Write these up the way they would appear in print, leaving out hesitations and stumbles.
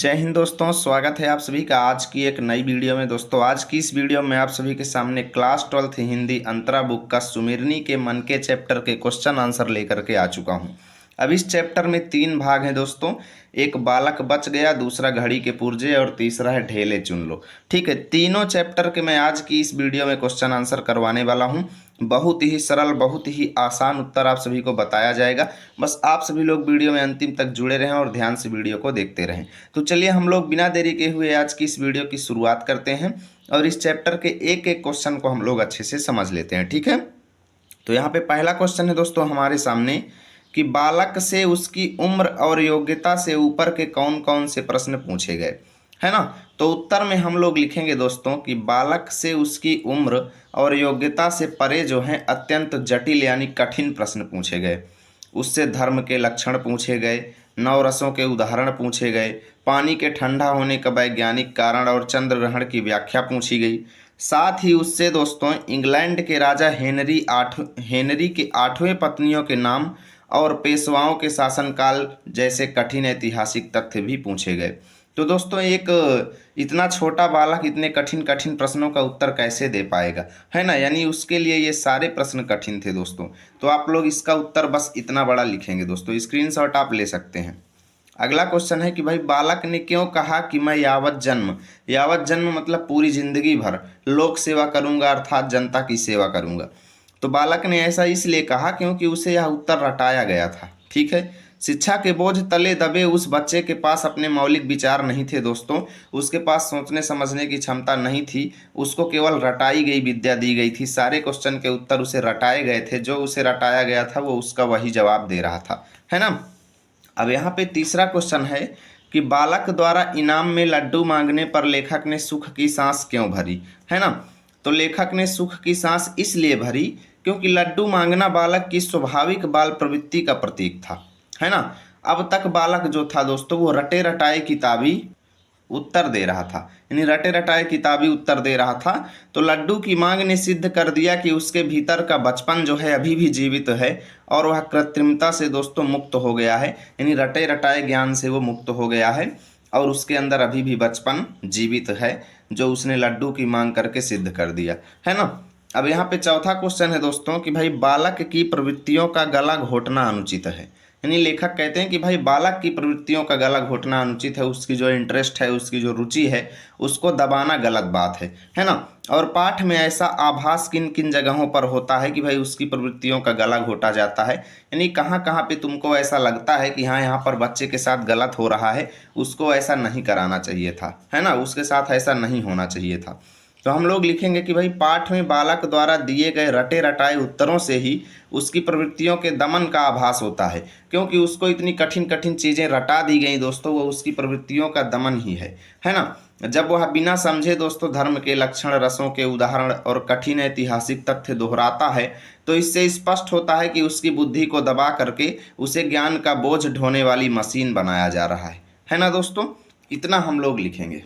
जय हिंद दोस्तों, स्वागत है आप सभी का आज की एक नई वीडियो में। दोस्तों आज की इस वीडियो में आप सभी के सामने क्लास 12th हिंदी अंतरा बुक का सुमिरनी के मन के चैप्टर के क्वेश्चन आंसर लेकर के आ चुका हूं। अब इस चैप्टर में 3 भाग हैं दोस्तों। एक बालक बच गया, दूसरा घड़ी के पुर्जे और तीसरा है ढेले चुन लो। ठीक है, तीनों चैप्टर के मैं आज की इस वीडियो में क्वेश्चन आंसर करवाने वाला हूं। बहुत ही सरल, बहुत ही आसान उत्तर आप सभी को बताया जाएगा। बस आप सभी लोग वीडियो में अंतिम तक जुड़े रहें और ध्यान से वीडियो को देखते रहें। तो चलिए हम लोग बिना देरी के हुए आज की इस वीडियो की शुरुआत करते हैं और इस चैप्टर के एक एक क्वेश्चन को हम लोग अच्छे से समझ लेते हैं। ठीक है, तो यहाँ पे पहला क्वेश्चन है दोस्तों हमारे सामने कि बालक से उसकी उम्र और योग्यता से ऊपर के कौन कौन से प्रश्न पूछे गए, है ना। तो उत्तर में हम लोग लिखेंगे दोस्तों कि बालक से उसकी उम्र और योग्यता से परे जो हैं अत्यंत जटिल यानी कठिन प्रश्न पूछे गए। उससे धर्म के लक्षण पूछे गए, नवरसों के उदाहरण पूछे गए, पानी के ठंडा होने का वैज्ञानिक कारण और चंद्र ग्रहण की व्याख्या पूछी गई। साथ ही उससे दोस्तों इंग्लैंड के राजा हेनरी के 8वें पत्नियों के नाम और पेशवाओं के शासनकाल जैसे कठिन ऐतिहासिक तथ्य भी पूछे गए। तो दोस्तों एक इतना छोटा बालक इतने कठिन कठिन प्रश्नों का उत्तर कैसे दे पाएगा, है ना। यानी उसके लिए ये सारे प्रश्न कठिन थे दोस्तों। तो आप लोग इसका उत्तर बस इतना बड़ा लिखेंगे दोस्तों, स्क्रीनशॉट आप ले सकते हैं। अगला क्वेश्चन है कि भाई बालक ने क्यों कहा कि मैं यावत जन्म मतलब पूरी जिंदगी भर लोक सेवा करूंगा, अर्थात जनता की सेवा करूंगा। तो बालक ने ऐसा इसलिए कहा क्योंकि उसे यह उत्तर रटाया गया था। ठीक है, शिक्षा के बोझ तले दबे उस बच्चे के पास अपने मौलिक विचार नहीं थे दोस्तों। उसके पास सोचने समझने की क्षमता नहीं थी। उसको केवल रटाई गई विद्या दी गई थी। सारे क्वेश्चन के उत्तर उसे रटाए गए थे। जो उसे रटाया गया था वो उसका वही जवाब दे रहा था, है ना। अब यहाँ पे तीसरा क्वेश्चन है कि बालक द्वारा इनाम में लड्डू मांगने पर लेखक ने सुख की सांस क्यों भरी, है ना। तो लेखक ने सुख की सांस इसलिए भरी क्योंकि लड्डू मांगना बालक की स्वाभाविक बाल प्रवृत्ति का प्रतीक था, है ना। अब तक बालक जो था दोस्तों वो रटे रटाए किताबी उत्तर दे रहा था, यानी रटे रटाए किताबी उत्तर दे रहा था। तो लड्डू की मांग ने सिद्ध कर दिया कि उसके भीतर का बचपन जो है अभी भी जीवित है और वह कृत्रिमता से दोस्तों मुक्त हो गया है, यानी रटे रटाए ज्ञान से वो मुक्त हो गया है और उसके अंदर अभी भी बचपन जीवित है, जो उसने लड्डू की मांग करके सिद्ध कर दिया, है ना। अब यहाँ पे चौथा क्वेश्चन है दोस्तों कि भाई बालक की प्रवृत्तियों का गला घोटना अनुचित है। यानी लेखक कहते हैं कि भाई बालक की प्रवृत्तियों का गला घोटना अनुचित है। उसकी जो इंटरेस्ट है, उसकी जो रुचि है, उसको दबाना गलत बात है ना। और पाठ में ऐसा आभास किन किन जगहों पर होता है कि भाई उसकी प्रवृत्तियों का गला घोटा जाता है, यानी कहाँ कहाँ पे तुमको ऐसा लगता है कि हाँ यहाँ पर बच्चे के साथ गलत हो रहा है, उसको ऐसा नहीं कराना चाहिए था, है ना, उसके साथ ऐसा नहीं होना चाहिए था। तो हम लोग लिखेंगे कि भाई पाठ में बालक द्वारा दिए गए रटे रटाए उत्तरों से ही उसकी प्रवृत्तियों के दमन का आभास होता है, क्योंकि उसको इतनी कठिन कठिन चीज़ें रटा दी गई दोस्तों, वो उसकी प्रवृत्तियों का दमन ही है ना। जब वह बिना समझे दोस्तों धर्म के लक्षण, रसों के उदाहरण और कठिन ऐतिहासिक तथ्य दोहराता है, तो इससे स्पष्ट होता है कि उसकी बुद्धि को दबा करके उसे ज्ञान का बोझ ढोने वाली मशीन बनाया जा रहा है ना दोस्तों। इतना हम लोग लिखेंगे।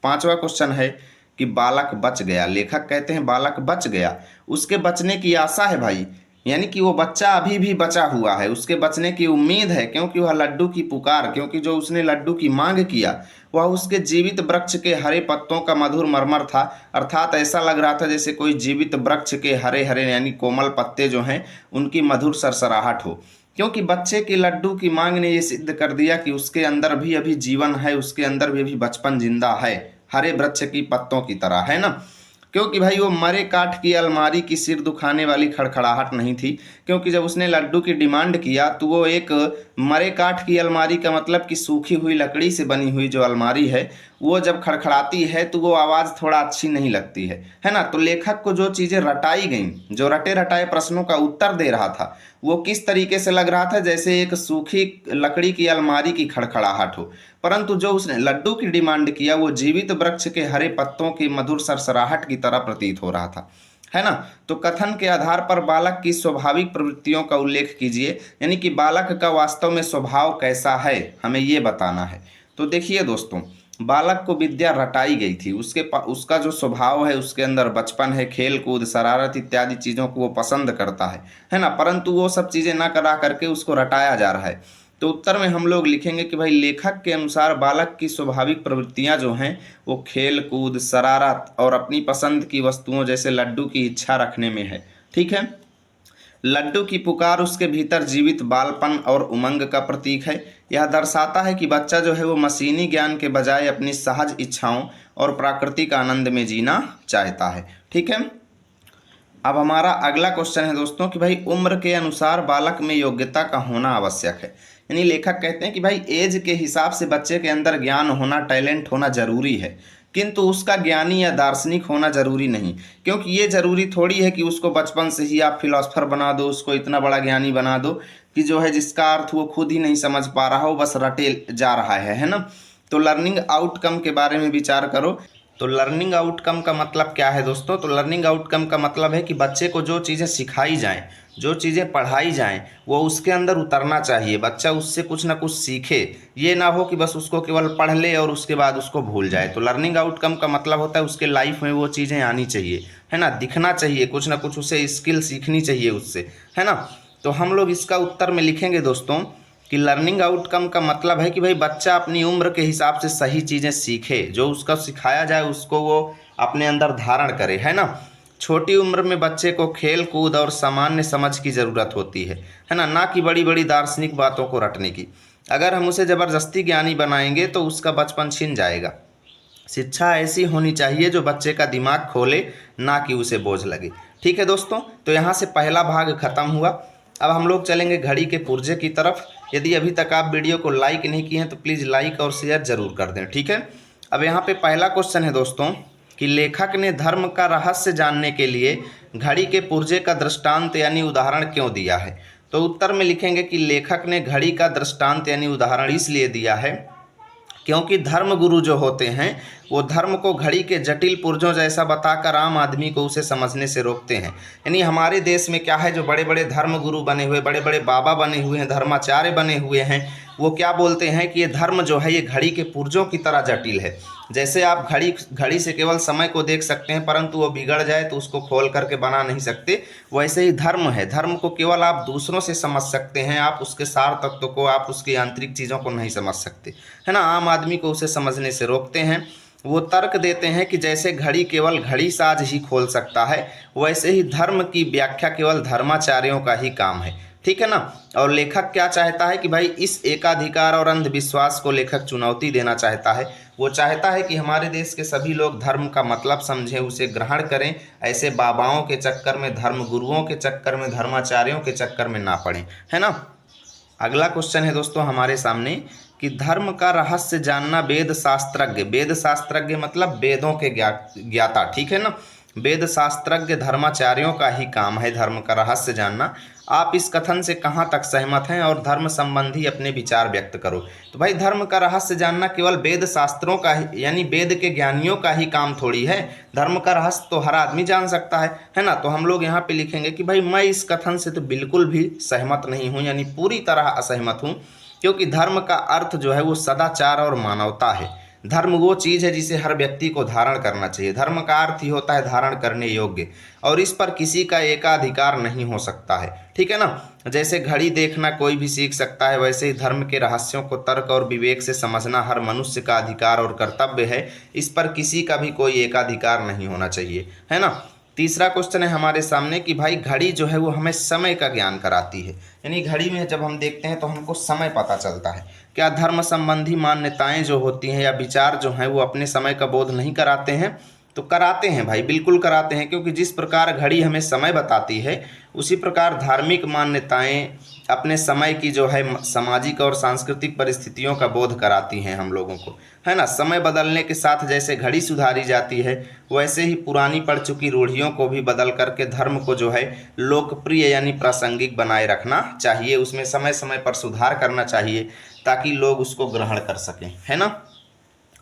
पांचवा क्वेश्चन है कि बालक बच गया। लेखक कहते हैं बालक बच गया, उसके बचने की आशा है भाई, यानी कि वो बच्चा अभी भी बचा हुआ है, उसके बचने की उम्मीद है, क्योंकि वह लड्डू की पुकार, क्योंकि जो उसने लड्डू की मांग किया वह उसके जीवित वृक्ष के हरे पत्तों का मधुर मरमर था। अर्थात ऐसा लग रहा था जैसे कोई जीवित वृक्ष के हरे हरे यानी कोमल पत्ते जो हैं उनकी मधुर सरसराहट हो, क्योंकि बच्चे की लड्डू की मांग ने ये सिद्ध कर दिया कि उसके अंदर भी अभी जीवन है, उसके अंदर भी अभी बचपन जिंदा है, हरे वृक्ष की पत्तों की तरह, है ना। क्योंकि भाई वो मरे काठ की अलमारी की सिर दुखाने वाली खड़खड़ाहट नहीं थी, क्योंकि जब उसने लड्डू की डिमांड किया तो वो एक मरे काठ की अलमारी का मतलब कि सूखी हुई लकड़ी से बनी हुई जो अलमारी है वो जब खड़खड़ाती है तो वो आवाज़ थोड़ा अच्छी नहीं लगती है ना। तो लेखक को जो चीज़ें रटाई गई, जो रटे रटाए प्रश्नों का उत्तर दे रहा था, वो किस तरीके से लग रहा था जैसे एक सूखी लकड़ी की अलमारी की खड़खड़ाहट हो। परंतु जो उसने लड्डू की डिमांड किया वो जीवित वृक्ष के हरे पत्तों की मधुर सरसराहट की तरह प्रतीत हो रहा था, है ना। तो कथन के आधार पर बालक की स्वाभाविक प्रवृत्तियों का उल्लेख कीजिए, यानी कि बालक का वास्तव में स्वभाव कैसा है हमें ये बताना है। तो देखिए दोस्तों, बालक को विद्या रटाई गई थी, उसका जो स्वभाव है, उसके अंदर बचपन है, खेल कूद, शरारत इत्यादि चीज़ों को वो पसंद करता है ना। परंतु वो सब चीज़ें ना करा करके उसको रटाया जा रहा है। तो उत्तर में हम लोग लिखेंगे कि भाई लेखक के अनुसार बालक की स्वाभाविक प्रवृत्तियां जो हैं वो खेल कूद, शरारत और अपनी पसंद की वस्तुओं जैसे लड्डू की इच्छा रखने में है। ठीक है। लड्डू की पुकार उसके भीतर जीवित बालपन और उमंग का प्रतीक है। यह दर्शाता है कि बच्चा जो है वो मशीनी ज्ञान के बजाय अपनी सहज इच्छाओं और प्राकृतिक आनंद में जीना चाहता है। ठीक है। अब हमारा अगला क्वेश्चन है दोस्तों कि भाई उम्र के अनुसार बालक में योग्यता का होना आवश्यक है। यानी लेखक कहते हैं कि भाई एज के हिसाब से बच्चे के अंदर ज्ञान होना, टैलेंट होना जरूरी है, किंतु उसका ज्ञानी या दार्शनिक होना जरूरी नहीं। क्योंकि ये जरूरी थोड़ी है कि उसको बचपन से ही आप फिलोसफर बना दो, उसको इतना बड़ा ज्ञानी बना दो कि जो है जिसका अर्थ वो खुद ही नहीं समझ पा रहा हो, बस रटे जा रहा है ना। तो लर्निंग आउटकम के बारे में विचार करो। तो लर्निंग आउटकम का मतलब क्या है दोस्तों? तो लर्निंग आउटकम का मतलब है कि बच्चे को जो चीज़ें सिखाई जाएं, जो चीज़ें पढ़ाई जाएं, वो उसके अंदर उतरना चाहिए। बच्चा उससे कुछ ना कुछ सीखे, ये ना हो कि बस उसको केवल पढ़ ले और उसके बाद उसको भूल जाए। तो लर्निंग आउटकम का मतलब होता है उसके लाइफ में वो चीज़ें आनी चाहिए, है ना, दिखना चाहिए, कुछ ना कुछ उसे स्किल सीखनी चाहिए उससे, है ना। तो हम लोग इसका उत्तर में लिखेंगे दोस्तों कि लर्निंग आउटकम का मतलब है कि भाई बच्चा अपनी उम्र के हिसाब से सही चीज़ें सीखे, जो उसका सिखाया जाए उसको वो अपने अंदर धारण करे, है ना। छोटी उम्र में बच्चे को खेल कूद और सामान्य समझ की ज़रूरत होती है ना कि बड़ी बड़ी दार्शनिक बातों को रटने की। अगर हम उसे ज़बरदस्ती ज्ञानी बनाएंगे तो उसका बचपन छिन जाएगा। शिक्षा ऐसी होनी चाहिए जो बच्चे का दिमाग खोले, ना कि उसे बोझ लगे। ठीक है दोस्तों, तो यहाँ से पहला भाग खत्म हुआ। अब हम लोग चलेंगे घड़ी के पुर्जे की तरफ। यदि अभी तक आप वीडियो को लाइक नहीं किए हैं तो प्लीज़ लाइक और शेयर जरूर कर दें। ठीक है। अब यहाँ पे पहला क्वेश्चन है दोस्तों कि लेखक ने धर्म का रहस्य जानने के लिए घड़ी के पुर्जे का दृष्टांत यानी उदाहरण क्यों दिया है? तो उत्तर में लिखेंगे कि लेखक ने घड़ी का दृष्टांत यानी उदाहरण इसलिए दिया है क्योंकि धर्म गुरु जो होते हैं वो धर्म को घड़ी के जटिल पुर्जों जैसा बताकर आम आदमी को उसे समझने से रोकते हैं। यानी हमारे देश में क्या है, जो बड़े बड़े धर्म गुरु बने हुए, बड़े बड़े बाबा बने हुए हैं, धर्माचार्य बने हुए हैं, वो क्या बोलते हैं कि ये धर्म जो है ये घड़ी के पुर्जों की तरह जटिल है। जैसे आप घड़ी से केवल समय को देख सकते हैं परंतु वो बिगड़ जाए तो उसको खोल करके बना नहीं सकते, वैसे ही धर्म है। धर्म को केवल आप दूसरों से समझ सकते हैं, आप उसके सार तत्व को, आप उसकी आंतरिक चीज़ों को नहीं समझ सकते, है ना। आम आदमी को उसे समझने से रोकते हैं। वो तर्क देते हैं कि जैसे घड़ी केवल घड़ी साज ही खोल सकता है, वैसे ही धर्म की व्याख्या केवल धर्माचार्यों का ही काम है। ठीक है ना। और लेखक क्या चाहता है कि भाई इस एकाधिकार और अंधविश्वास को लेखक चुनौती देना चाहता है। वो चाहता है कि हमारे देश के सभी लोग धर्म का मतलब समझें, उसे ग्रहण करें, ऐसे बाबाओं के चक्कर में, धर्म गुरुओं के चक्कर में, धर्माचार्यों के चक्कर में ना पड़ें, है ना। अगला क्वेश्चन है दोस्तों हमारे सामने कि धर्म का रहस्य जानना वेद शास्त्रज्ञ मतलब वेदों के ज्ञाता, ठीक है ना, वेद शास्त्रज्ञ धर्माचार्यों का ही काम है धर्म का रहस्य जानना। आप इस कथन से कहाँ तक सहमत हैं और धर्म संबंधी अपने विचार व्यक्त करो। तो भाई धर्म का रहस्य जानना केवल वेद शास्त्रों का ही यानी वेद के ज्ञानियों का ही काम थोड़ी है। धर्म का रहस्य तो हर आदमी जान सकता है ना। तो हम लोग यहाँ पे लिखेंगे कि भाई मैं इस कथन से तो बिल्कुल भी सहमत नहीं हूँ, यानी पूरी तरह असहमत हूँ, क्योंकि धर्म का अर्थ जो है वो सदाचार और मानवता है। धर्म वो चीज़ है जिसे हर व्यक्ति को धारण करना चाहिए। धर्म का अर्थ ही होता है धारण करने योग्य, और इस पर किसी का एकाधिकार नहीं हो सकता है। ठीक है ना। जैसे घड़ी देखना कोई भी सीख सकता है, वैसे ही धर्म के रहस्यों को तर्क और विवेक से समझना हर मनुष्य का अधिकार और कर्तव्य है। इस पर किसी का भी कोई एकाधिकार नहीं होना चाहिए, है ना। तीसरा क्वेश्चन है हमारे सामने कि भाई घड़ी जो है वो हमें समय का ज्ञान कराती है, यानी घड़ी में जब हम देखते हैं तो हमको समय पता चलता है। क्या धर्म संबंधी मान्यताएं जो होती हैं या विचार जो हैं वो अपने समय का बोध नहीं कराते हैं? तो कराते हैं भाई, बिल्कुल कराते हैं, क्योंकि जिस प्रकार घड़ी हमें समय बताती है उसी प्रकार धार्मिक मान्यताएं अपने समय की जो है सामाजिक और सांस्कृतिक परिस्थितियों का बोध कराती हैं हम लोगों को, है ना। समय बदलने के साथ जैसे घड़ी सुधारी जाती है, वैसे ही पुरानी पड़ चुकी रूढ़ियों को भी बदल करके धर्म को जो है लोकप्रिय यानी प्रासंगिक बनाए रखना चाहिए। उसमें समय समय पर सुधार करना चाहिए ताकि लोग उसको ग्रहण कर सकें, है ना।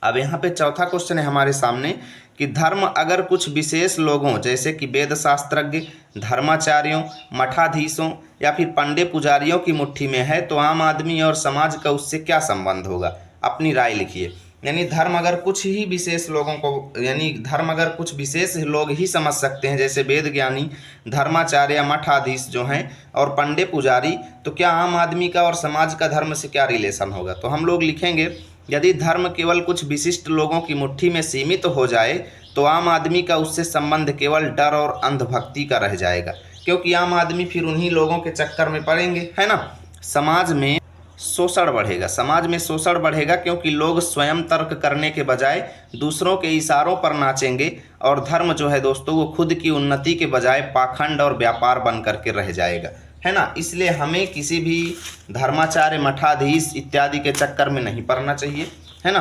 अब यहाँ पे चौथा क्वेश्चन है हमारे सामने कि धर्म अगर कुछ विशेष लोगों जैसे कि वेद शास्त्रज्ञ, धर्माचार्यों, मठाधीशों या फिर पंडित पुजारियों की मुट्ठी में है तो आम आदमी और समाज का उससे क्या संबंध होगा? अपनी राय लिखिए। यानी धर्म अगर कुछ ही विशेष लोगों को, यानी धर्म अगर कुछ विशेष लोग ही समझ सकते हैं, जैसे वेद ज्ञानी, धर्माचार्य या मठाधीश जो हैं और पंडे पुजारी, तो क्या आम आदमी का और समाज का धर्म से क्या रिलेशन होगा। तो हम लोग लिखेंगे, यदि धर्म केवल कुछ विशिष्ट लोगों की मुट्ठी में सीमित हो जाए तो आम आदमी का उससे संबंध केवल डर और अंधभक्ति का रह जाएगा, क्योंकि आम आदमी फिर उन्हीं लोगों के चक्कर में पड़ेंगे, है ना। समाज में शोषण बढ़ेगा, समाज में शोषण बढ़ेगा, क्योंकि लोग स्वयं तर्क करने के बजाय दूसरों के इशारों पर नाचेंगे, और धर्म जो है दोस्तों वो खुद की उन्नति के बजाय पाखंड और व्यापार बन करके रह जाएगा, है ना। इसलिए हमें किसी भी धर्माचार्य, मठाधीश इत्यादि के चक्कर में नहीं पड़ना चाहिए, है ना।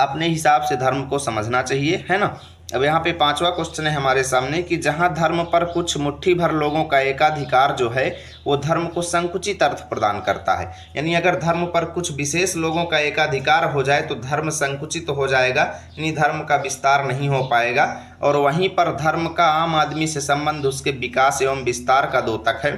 अपने हिसाब से धर्म को समझना चाहिए, है ना। अब यहाँ पे 5वां क्वेश्चन है हमारे सामने कि जहाँ धर्म पर कुछ मुट्ठी भर लोगों का एकाधिकार जो है वो धर्म को संकुचित अर्थ प्रदान करता है। यानी अगर धर्म पर कुछ विशेष लोगों का एकाधिकार हो जाए तो धर्म संकुचित हो जाएगा, यानी धर्म का विस्तार नहीं हो पाएगा। और वहीं पर धर्म का आम आदमी से संबंध उसके विकास एवं विस्तार का द्योतक है।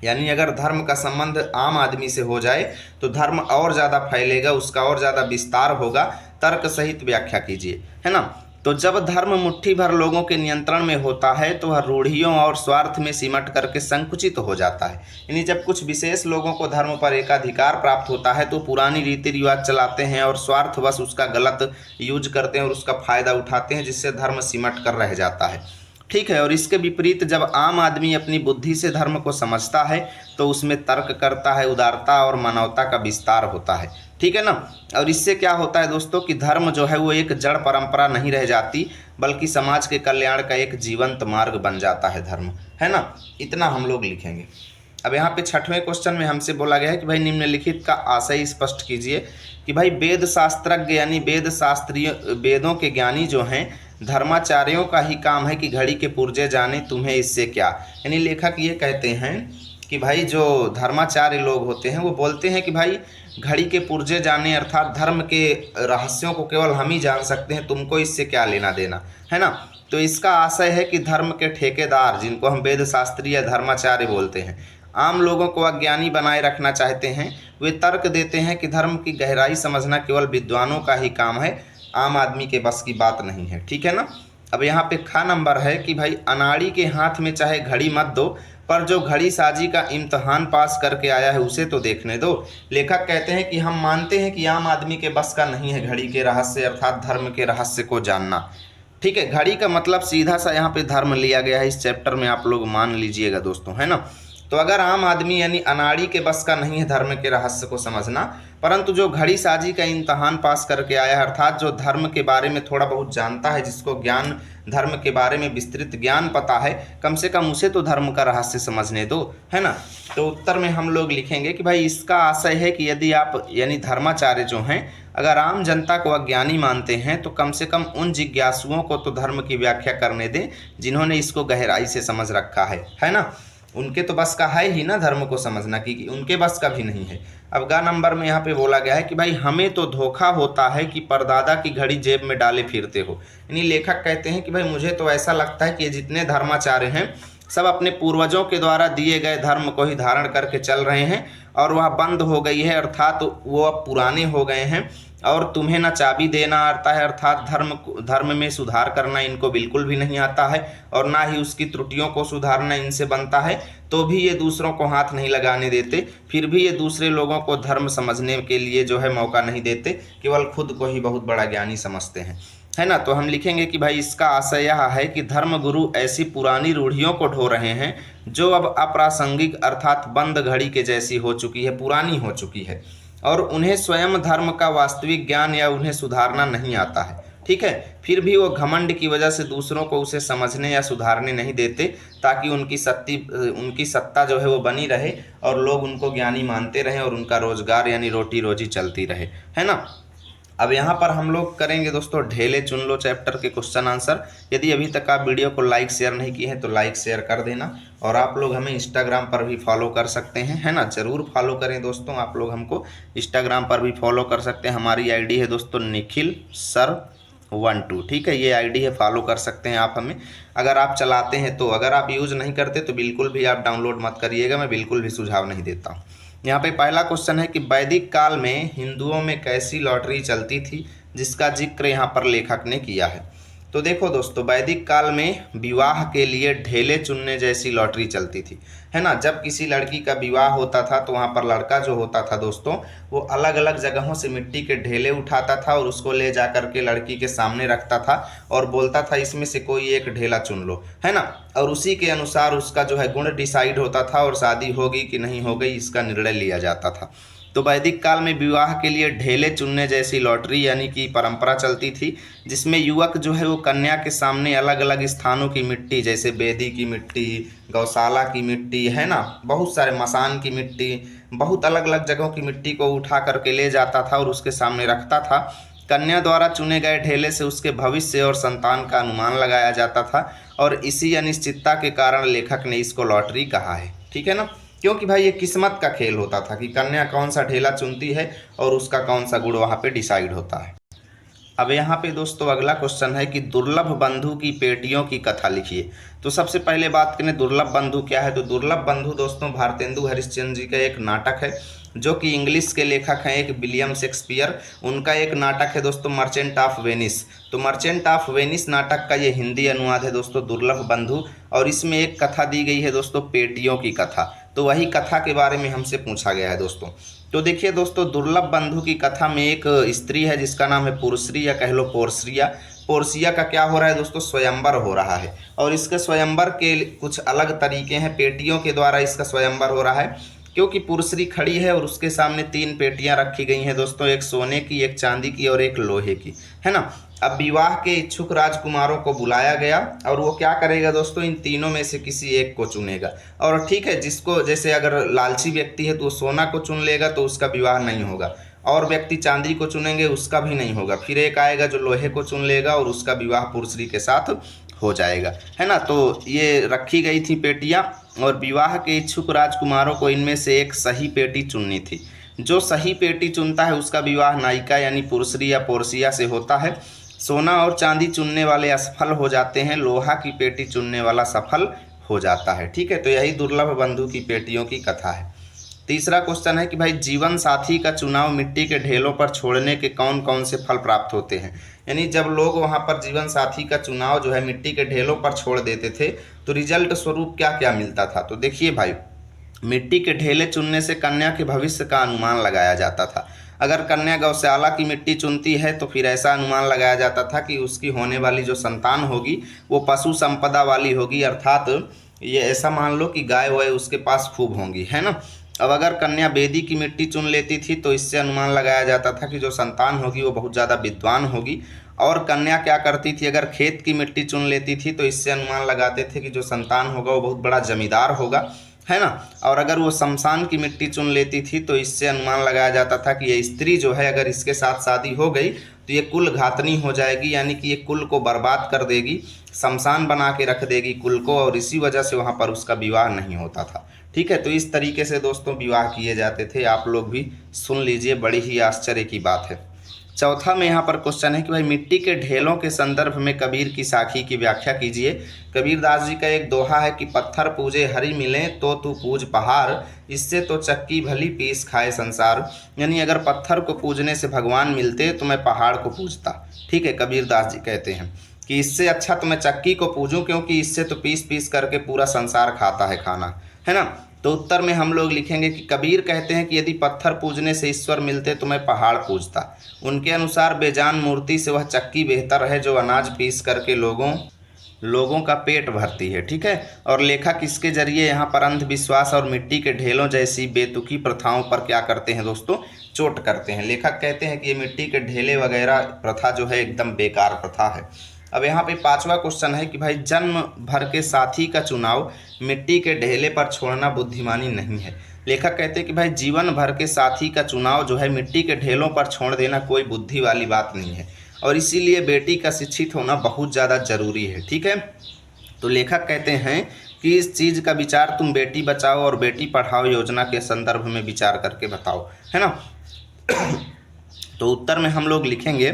यानी अगर धर्म का संबंध आम आदमी से हो जाए तो धर्म और ज़्यादा फैलेगा, उसका और ज़्यादा विस्तार होगा। तर्क सहित व्याख्या कीजिए, है ना। तो जब धर्म मुट्ठी भर लोगों के नियंत्रण में होता है तो वह रूढ़ियों और स्वार्थ में सिमट करके संकुचित हो जाता है। यानी जब कुछ विशेष लोगों को धर्म पर एकाधिकार प्राप्त होता है तो पुरानी रीति रिवाज चलाते हैं और स्वार्थवश उसका गलत यूज करते हैं और उसका फायदा उठाते हैं, जिससे धर्म सिमट कर रह जाता है, ठीक है। और इसके विपरीत जब आम आदमी अपनी बुद्धि से धर्म को समझता है तो उसमें तर्क करता है, उदारता और मानवता का विस्तार होता है, ठीक है ना। और इससे क्या होता है दोस्तों कि धर्म जो है वो एक जड़ परंपरा नहीं रह जाती, बल्कि समाज के कल्याण का एक जीवंत मार्ग बन जाता है धर्म, है ना। इतना हम लोग लिखेंगे। अब यहाँ पे 6वें क्वेश्चन में हमसे बोला गया है कि भाई निम्नलिखित का आशय स्पष्ट कीजिए कि भाई वेद शास्त्रज्ञ यानी वेद शास्त्रीय, वेदों के ज्ञानी जो हैं धर्माचार्यों का ही काम है कि घड़ी के पुर्जे जाने, तुम्हें इससे क्या। यानी लेखक ये कहते हैं कि भाई जो धर्माचार्य लोग होते हैं वो बोलते हैं कि भाई घड़ी के पुर्जे जाने अर्थात धर्म के रहस्यों को केवल हम ही जान सकते हैं, तुमको इससे क्या लेना देना, है ना। तो इसका आशय है कि धर्म के ठेकेदार, जिनको हम वेद शास्त्री या धर्माचार्य बोलते हैं, आम लोगों को अज्ञानी बनाए रखना चाहते हैं। वे तर्क देते हैं कि धर्म की गहराई समझना केवल विद्वानों का ही काम है, आम आदमी के बस की बात नहीं है, ठीक है ना। अब यहाँ पे ख नंबर है कि भाई अनाड़ी के हाथ में चाहे घड़ी मत दो, पर जो घड़ी साजी का इम्तहान पास करके आया है उसे तो देखने दो। लेखक कहते हैं कि हम मानते हैं कि आम आदमी के बस का नहीं है घड़ी के रहस्य अर्थात धर्म के रहस्य को जानना, ठीक है। घड़ी का मतलब सीधा सा यहाँ पे धर्म लिया गया है इस चैप्टर में, आप लोग मान लीजिएगा दोस्तों, है ना। तो अगर आम आदमी यानी अनाड़ी के बस का नहीं है धर्म के रहस्य को समझना, परंतु जो घड़ी साजी का इम्तहान पास करके आया है अर्थात जो धर्म के बारे में थोड़ा बहुत जानता है, जिसको ज्ञान धर्म के बारे में विस्तृत ज्ञान पता है, कम से कम उसे तो धर्म का रहस्य समझने दो, है ना। तो उत्तर में हम लोग लिखेंगे कि भाई इसका आशय है कि यदि आप यानी धर्माचार्य जो हैं अगर आम जनता को अज्ञानी मानते हैं तो कम से कम उन जिज्ञासुओं को तो धर्म की व्याख्या करने दें जिन्होंने इसको गहराई से समझ रखा है ना। उनके तो बस का है ही ना धर्म को समझना, कि उनके बस का भी नहीं है। अब ग नंबर में यहाँ पे बोला गया है कि भाई हमें तो धोखा होता है कि परदादा की घड़ी जेब में डाले फिरते हो। यानी लेखक कहते हैं कि भाई मुझे तो ऐसा लगता है कि जितने धर्माचार्य हैं सब अपने पूर्वजों के द्वारा दिए गए धर्म को ही धारण करके चल रहे हैं और वह बंद हो गई है अर्थात वो अब पुराने हो गए हैं और तुम्हें ना चाबी देना आता है अर्थात धर्म में सुधार करना इनको बिल्कुल भी नहीं आता है और ना ही उसकी त्रुटियों को सुधारना इनसे बनता है। तो भी ये दूसरों को हाथ नहीं लगाने देते, फिर भी ये दूसरे लोगों को धर्म समझने के लिए जो है मौका नहीं देते, केवल खुद को ही बहुत बड़ा ज्ञानी समझते हैं, है ना। तो हम लिखेंगे कि भाई इसका आशय यह है कि धर्म गुरु ऐसी पुरानी रूढ़ियों को ढो रहे हैं जो अब अप्रासंगिक अर्थात बंद घड़ी के जैसी हो चुकी है, पुरानी हो चुकी है और उन्हें स्वयं धर्म का वास्तविक ज्ञान या उन्हें सुधारना नहीं आता है, ठीक है। फिर भी वो घमंड की वजह से दूसरों को उसे समझने या सुधारने नहीं देते ताकि उनकी सत्ता जो है वो बनी रहे और लोग उनको ज्ञानी मानते रहें और उनका रोजगार यानी रोटी रोजी चलती रहे, है ना। अब यहाँ पर हम लोग करेंगे दोस्तों ढेले चुन लो चैप्टर के क्वेश्चन आंसर। यदि अभी तक आप वीडियो को लाइक शेयर नहीं किए हैं तो लाइक शेयर कर देना और आप लोग हमें इंस्टाग्राम पर भी फॉलो कर सकते हैं, है ना। ज़रूर फॉलो करें दोस्तों, आप लोग हमको इंस्टाग्राम पर भी फॉलो कर सकते हैं। हमारी आईडी है दोस्तों निखिल सर 12, ठीक है, ये आईडी है, फॉलो कर सकते हैं आप हमें अगर आप चलाते हैं तो। अगर आप यूज़ नहीं करते तो बिल्कुल भी आप डाउनलोड मत करिएगा, मैं बिल्कुल भी सुझाव नहीं देता हूँ। यहाँ पे पहला क्वेश्चन है कि वैदिक काल में हिंदुओं में कैसी लॉटरी चलती थी। जिसका जिक्र यहाँ पर लेखक ने किया है। तो देखो दोस्तों, वैदिक काल में विवाह के लिए ढेले चुनने जैसी लॉटरी चलती थी, है ना। जब किसी लड़की का विवाह होता था तो वहाँ पर लड़का जो होता था दोस्तों, वो अलग अलग जगहों से मिट्टी के ढेले उठाता था और उसको ले जा करके लड़की के सामने रखता था और बोलता था इसमें से कोई एक ढेला चुन लो, है ना। और उसी के अनुसार उसका जो है गुण डिसाइड होता था और शादी होगी कि नहीं हो गई इसका निर्णय लिया जाता था। तो वैदिक काल में विवाह के लिए ढेले चुनने जैसी लॉटरी यानी कि परंपरा चलती थी, जिसमें युवक जो है वो कन्या के सामने अलग अलग स्थानों की मिट्टी, जैसे बेदी की मिट्टी, गौशाला की मिट्टी, है ना, बहुत सारे मसान की मिट्टी, बहुत अलग अलग जगहों की मिट्टी को उठा करके ले जाता था और उसके सामने रखता था। कन्या द्वारा चुने गए ढेले से उसके भविष्य और संतान का अनुमान लगाया जाता था और इसी अनिश्चितता के कारण लेखक ने इसको लॉटरी कहा है, ठीक है ना। क्योंकि भाई ये किस्मत का खेल होता था कि कन्या कौन सा ढेला चुनती है और उसका कौन सा गुण वहाँ पे डिसाइड होता है। अब यहाँ पे दोस्तों अगला क्वेश्चन है कि दुर्लभ बंधु की पेटियों की कथा लिखिए। तो सबसे पहले बात करें दुर्लभ बंधु क्या है। तो दुर्लभ बंधु दोस्तों भारतेंदु हरिश्चंद्र जी का एक नाटक है, जो कि इंग्लिश के लेखक हैं एक विलियम शेक्सपियर। उनका एक नाटक है दोस्तों मर्चेंट ऑफ वेनिस। तो मर्चेंट ऑफ वेनिस नाटक का ये हिंदी अनुवाद है दोस्तों दुर्लभ बंधु, और इसमें एक कथा दी गई है दोस्तों पेटियों की कथा। तो वही कथा के बारे में हमसे पूछा गया है दोस्तों। तो देखिए दोस्तों, दुर्लभ बंधु की कथा में एक स्त्री है जिसका नाम है पुरश्री या कह लो पोर्सिया। पोर्सिया का क्या हो रहा है दोस्तों, स्वयंवर हो रहा है, और इसके स्वयंवर के कुछ अलग तरीके हैं। पेटियों के द्वारा इसका स्वयंवर हो रहा है, क्योंकि पुरश्री खड़ी है और उसके सामने 3 पेटियां रखी गई हैं दोस्तों, एक सोने की, एक चांदी की और एक लोहे की, है ना। अब विवाह के इच्छुक राजकुमारों को बुलाया गया और वो क्या करेगा दोस्तों, इन तीनों में से किसी एक को चुनेगा। और ठीक है, जिसको जैसे अगर लालची व्यक्ति है तो सोना को चुन लेगा तो उसका विवाह नहीं होगा, और व्यक्ति चांदी को चुनेंगे उसका भी नहीं होगा। फिर एक आएगा जो लोहे को चुन लेगा और उसका विवाह पुरश्री के साथ हो जाएगा, है ना। तो ये रखी गई थी पेटियां और विवाह के इच्छुक राजकुमारों को इनमें से एक सही पेटी चुननी थी। जो सही पेटी चुनता है उसका विवाह नायिका यानी पुरश्री या पोर्सिया से होता है। सोना और चांदी चुनने वाले असफल हो जाते हैं, लोहा की पेटी चुनने वाला सफल हो जाता है, ठीक है। तो यही दुर्लभ बंधु की पेटियों की कथा है। तीसरा क्वेश्चन है कि भाई जीवन साथी का चुनाव मिट्टी के ढेलों पर छोड़ने के कौन कौन से फल प्राप्त होते हैं। यानी जब लोग वहाँ पर जीवन साथी का चुनाव जो है मिट्टी के ढेलों पर छोड़ देते थे तो रिजल्ट स्वरूप क्या क्या मिलता था। तो देखिए भाई, मिट्टी के ढेले चुनने से कन्या के भविष्य का अनुमान लगाया जाता था। अगर कन्या गौशाला की मिट्टी चुनती है तो फिर ऐसा अनुमान लगाया जाता था कि उसकी होने वाली जो संतान होगी वो पशु संपदा वाली होगी, अर्थात ये ऐसा मान लो कि गाय वाय उसके पास खूब होंगी, है ना। अब अगर कन्या बेदी की मिट्टी चुन लेती थी तो इससे अनुमान लगाया जाता था कि जो संतान होगी वो बहुत ज़्यादा विद्वान होगी। और कन्या क्या करती थी, अगर खेत की मिट्टी चुन लेती थी तो इससे अनुमान लगाते थे कि जो संतान होगा वो बहुत बड़ा जमींदार होगा, है ना। और अगर वो शमशान की मिट्टी चुन लेती थी तो इससे अनुमान लगाया जाता था कि ये स्त्री जो है अगर इसके साथ शादी हो गई तो ये कुल घातनी हो जाएगी, यानी कि ये कुल को बर्बाद कर देगी, शमशान बना के रख देगी कुल को, और इसी वजह से वहाँ पर उसका विवाह नहीं होता था, ठीक है। तो इस तरीके से दोस्तों विवाह किए जाते थे। आप लोग भी सुन लीजिए, बड़ी ही आश्चर्य की बात है। चौथा में यहाँ पर क्वेश्चन है कि भाई मिट्टी के ढेलों के संदर्भ में कबीर की साखी की व्याख्या कीजिए। कबीरदास जी का एक दोहा है कि पत्थर पूजे हरि मिले तो तू पूज पहाड़, इससे तो चक्की भली पीस खाए संसार। यानी अगर पत्थर को पूजने से भगवान मिलते तो मैं पहाड़ को पूजता, ठीक है। कबीरदास जी कहते हैं कि इससे अच्छा तो मैं चक्की को पूजूं, क्योंकि इससे तो पीस पीस करके पूरा संसार खाता है खाना, है ना। तो उत्तर में हम लोग लिखेंगे कि कबीर कहते हैं कि यदि पत्थर पूजने से ईश्वर मिलते तो मैं पहाड़ पूजता। उनके अनुसार बेजान मूर्ति से वह चक्की बेहतर है जो अनाज पीस करके लोगों का पेट भरती है, ठीक है। और लेखक इसके जरिए यहाँ पर अंधविश्वास और मिट्टी के ढेलों जैसी बेतुकी प्रथाओं पर क्या करते हैं दोस्तों, चोट करते हैं। लेखक कहते हैं कि ये मिट्टी के ढेले वगैरह प्रथा जो है एकदम बेकार प्रथा है। अब यहाँ पे 5वां क्वेश्चन है कि भाई जन्म भर के साथी का चुनाव मिट्टी के ढेले पर छोड़ना बुद्धिमानी नहीं है। लेखक कहते हैं कि भाई जीवन भर के साथी का चुनाव जो है मिट्टी के ढेलों पर छोड़ देना कोई बुद्धि वाली बात नहीं है, और इसीलिए बेटी का शिक्षित होना बहुत ज़्यादा जरूरी है, ठीक है। तो लेखक कहते हैं कि इस चीज़ का विचार तुम बेटी बचाओ और बेटी पढ़ाओ योजना के संदर्भ में विचार करके बताओ, है ना। तो उत्तर में हम लोग लिखेंगे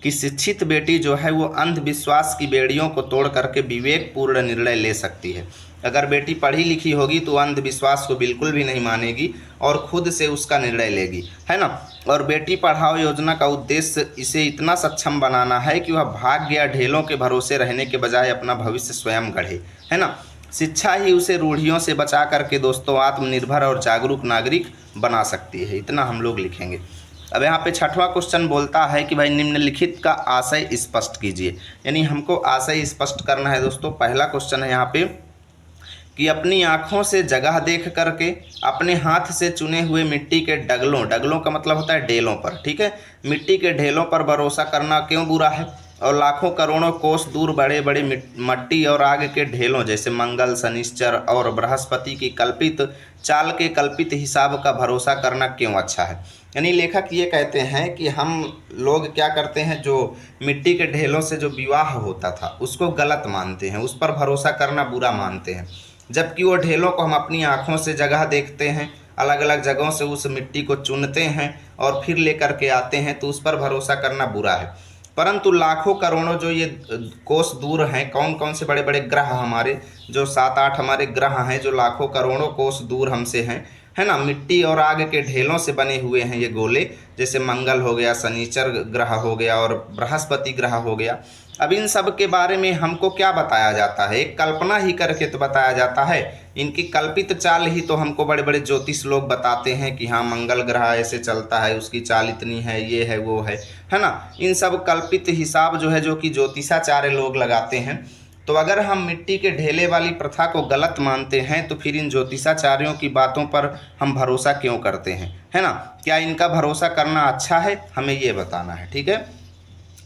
कि शिक्षित बेटी जो है वो अंधविश्वास की बेड़ियों को तोड़ करके विवेकपूर्ण निर्णय ले सकती है। अगर बेटी पढ़ी लिखी होगी तो अंधविश्वास को बिल्कुल भी नहीं मानेगी और खुद से उसका निर्णय लेगी, है ना। और बेटी पढ़ाओ योजना का उद्देश्य इसे इतना सक्षम बनाना है कि वह भाग्य या ढेलों के भरोसे रहने के बजाय अपना भविष्य स्वयं गढ़े, है ना। शिक्षा ही उसे रूढ़ियों से बचा करके दोस्तों आत्मनिर्भर और जागरूक नागरिक बना सकती है। इतना हम लोग लिखेंगे। अब यहाँ पे छठवां क्वेश्चन बोलता है कि भाई निम्नलिखित का आशय स्पष्ट कीजिए, यानी हमको आशय स्पष्ट करना है दोस्तों। पहला क्वेश्चन है यहाँ पे कि अपनी आँखों से जगह देख करके अपने हाथ से चुने हुए मिट्टी के डगलों का मतलब होता है ढेलों पर, ठीक है, मिट्टी के ढेलों पर भरोसा करना क्यों बुरा है। और लाखों करोड़ों कोस दूर बड़े बड़े मट्टी और आग के ढेलों जैसे मंगल, शनिश्चर और बृहस्पति की कल्पित चाल के कल्पित हिसाब का भरोसा करना क्यों अच्छा है। यानी लेखक ये कहते हैं कि हम लोग क्या करते हैं, जो मिट्टी के ढेलों से जो विवाह होता था उसको गलत मानते हैं, उस पर भरोसा करना बुरा मानते हैं, जबकि वो ढेलों को हम अपनी आँखों से जगह देखते हैं, अलग अलग जगहों से उस मिट्टी को चुनते हैं और फिर लेकर के आते हैं, तो उस पर भरोसा करना बुरा है। परंतु लाखों करोड़ों जो ये कोस दूर हैं, कौन कौन से बड़े बड़े ग्रह हमारे जो 7-8 हमारे ग्रह हैं जो लाखों करोड़ों कोस दूर हमसे हैं, है ना, मिट्टी और आग के ढेलों से बने हुए हैं ये गोले, जैसे मंगल हो गया, शनिचर ग्रह हो गया और बृहस्पति ग्रह हो गया। अब इन सब के बारे में हमको क्या बताया जाता है, एक कल्पना ही करके तो बताया जाता है। इनकी कल्पित चाल ही तो हमको बड़े बड़े ज्योतिष लोग बताते हैं कि हाँ मंगल ग्रह ऐसे चलता है, उसकी चाल इतनी है, ये है वो है ना। इन सब कल्पित हिसाब जो है जो कि ज्योतिषाचार्य लोग लगाते हैं। तो अगर हम मिट्टी के ढेले वाली प्रथा को गलत मानते हैं तो फिर इन ज्योतिषाचार्यों की बातों पर हम भरोसा क्यों करते हैं, है ना। क्या इनका भरोसा करना अच्छा है, हमें ये बताना है, ठीक है।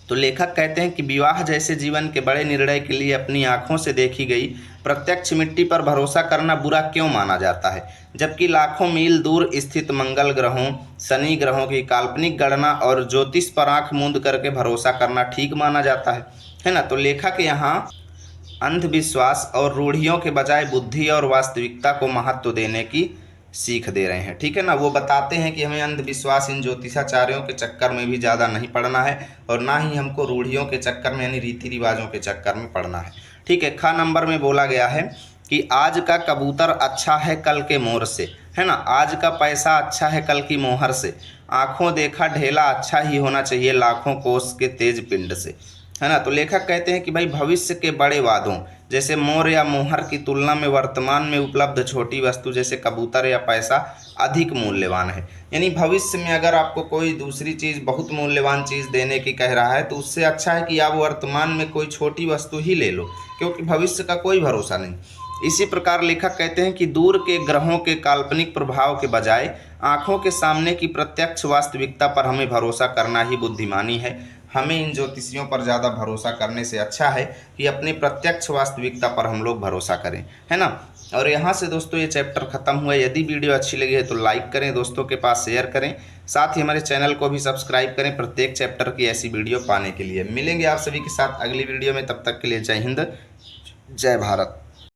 तो लेखक कहते हैं कि विवाह जैसे जीवन के बड़े निर्णय के लिए अपनी आंखों से देखी गई प्रत्यक्ष मिट्टी पर भरोसा करना बुरा क्यों माना जाता है, जबकि लाखों मील दूर स्थित मंगल ग्रहों, शनि ग्रहों की काल्पनिक गणना और ज्योतिष पर आंख मूंद करके भरोसा करना ठीक माना जाता है ना। तो लेखक यहाँ अंधविश्वास और रूढ़ियों के बजाय बुद्धि और वास्तविकता को महत्व देने की सीख दे रहे हैं, ठीक है ना। वो बताते हैं कि हमें अंधविश्वास इन ज्योतिषाचार्यों के चक्कर में भी ज़्यादा नहीं पड़ना है और ना ही हमको रूढ़ियों के चक्कर में यानी रीति रिवाजों के चक्कर में पड़ना है, ठीक है। ख नंबर में बोला गया है कि आज का कबूतर अच्छा है कल के मोर से, है ना, आज का पैसा अच्छा है कल की मोहर से, आँखों देखा ढेला अच्छा ही होना चाहिए लाखों कोस के तेज पिंड से, है ना। तो लेखक कहते हैं कि भाई भविष्य के बड़े वादों जैसे मोर या मोहर की तुलना में वर्तमान में उपलब्ध छोटी वस्तु जैसे कबूतर या पैसा अधिक मूल्यवान है। यानी भविष्य में अगर आपको कोई दूसरी चीज़ बहुत मूल्यवान चीज़ देने की कह रहा है तो उससे अच्छा है कि आप वर्तमान में कोई छोटी वस्तु ही ले लो, क्योंकि भविष्य का कोई भरोसा नहीं। इसी प्रकार लेखक कहते हैं कि दूर के ग्रहों के काल्पनिक प्रभाव के बजाय आँखों के सामने की प्रत्यक्ष वास्तविकता पर हमें भरोसा करना ही बुद्धिमानी है। हमें इन ज्योतिषियों पर ज़्यादा भरोसा करने से अच्छा है कि अपनी प्रत्यक्ष वास्तविकता पर हम लोग भरोसा करें, है ना। और यहाँ से दोस्तों ये चैप्टर ख़त्म हुआ। यदि वीडियो अच्छी लगी है तो लाइक करें, दोस्तों के पास शेयर करें, साथ ही हमारे चैनल को भी सब्सक्राइब करें प्रत्येक चैप्टर की ऐसी वीडियो पाने के लिए। मिलेंगे आप सभी के साथ अगली वीडियो में, तब तक के लिए जय हिंद, जय भारत।